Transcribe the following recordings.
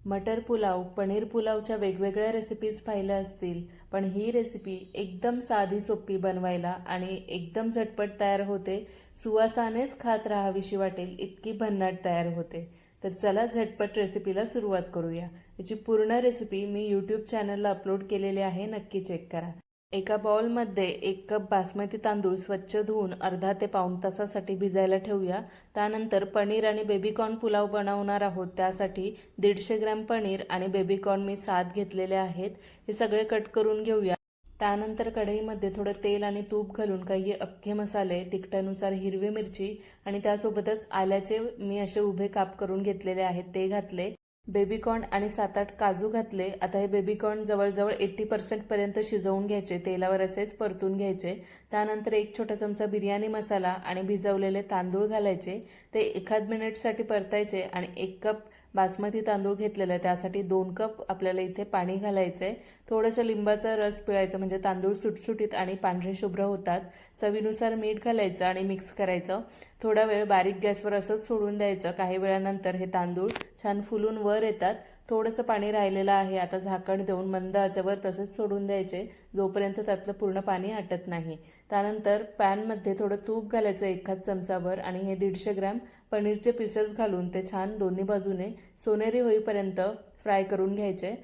मटर पुलाव, पनीर पुलावच्या वेगवेगळ्या रेसिपीज पाहिल्या असतील, पण ही रेसिपी एकदम साधी सोपी बनवायला आणि एकदम झटपट तयार होते. सुवासानेच खात राहावीशी वाटेल इतकी भन्नाट तयार होते. तर चला झटपट रेसिपीला सुरुवात करूया. याची पूर्ण रेसिपी मी यूट्यूब चॅनलला अपलोड केलेली आहे, नक्की चेक करा. एका बाउलमध्ये 1 कप बासमती तांदूळ स्वच्छ धुवून अर्धा ते पाऊण तासासाठी भिजायला ठेवूया. त्यानंतर पनीर आणि बेबीकॉर्न पुलाव बनवणार आहोत, त्यासाठी 150 ग्रॅम पनीर आणि बेबीकॉर्न मी 7 घेतलेले आहेत. हे सगळे कट करून घेऊया. त्यानंतर कढईमध्ये थोडं तेल आणि तूप घालून काही अख्खे मसाले, तिखटानुसार हिरवी मिरची आणि त्यासोबतच आल्याचे मी असे उभे काप करून घेतलेले आहेत ते घातले. बेबीकॉर्न आणि 7-8 काजू घातले. आता हे बेबीकॉर्न जवळजवळ 80% पर्यंत शिजवून घ्यायचे, तेलावर असेच परतून घ्यायचे. त्यानंतर 1 छोटा चमचा बिर्याणी मसाला आणि भिजवलेले तांदूळ घालायचे. ते 1 मिनिटसाठी परतायचे आणि 1 कप बासमती तांदूळ घेतलेलं आहे, त्यासाठी 2 कप आपल्याला इथे पाणी घालायचं आहे. थोडंसं लिंबाचा रस पिळायचं, म्हणजे तांदूळ सुटसुटीत आणि पांढरे शुभ्र होतात. चवीनुसार मीठ घालायचं आणि मिक्स करायचं. थोडा वेळ बारीक गॅसवर असंच सोडून द्यायचं. काही वेळानंतर हे तांदूळ छान फुलून वर येतात. थोडंसं पाणी राहिलेलं आहे, आता झाकण देऊन मंद आचेवर तसंच सोडून द्यायचे जोपर्यंत त्यातलं पूर्ण पाणी आटत नाही. त्यानंतर पॅनमध्ये थोडं तूप घालायचं 1 चमचाभर आणि हे 150 ग्रॅम पनीरचे पीसेस घालून ते छान दोन्ही बाजूने सोनेरी होईपर्यंत फ्राय करून घ्यायचे.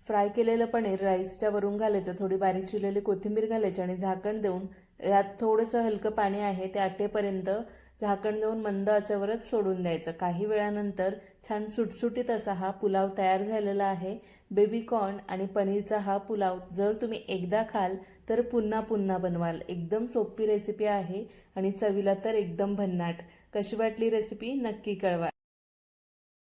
फ्राय केलेलं पनीर राईसच्या वरून घालायचं, थोडी बारीक चिरलेली कोथिंबीर घालायची आणि झाकण देऊन यात थोडंसं हलकं पाणी आहे ते आटेपर्यंत झाकण देऊन मंद आचेवरच सोडून द्यायचं. काही वेळानंतर छान सुटसुटीत असा हा पुलाव तयार झालेला आहे. बेबीकॉर्न आणि पनीरचा हा पुलाव जर तुम्ही एकदा खाल तर पुन्हा पुन्हा बनवाल. एकदम सोपी रेसिपी आहे आणि चवीला तर एकदम भन्नाट. कशी वाटली रेसिपी नक्की कळवा.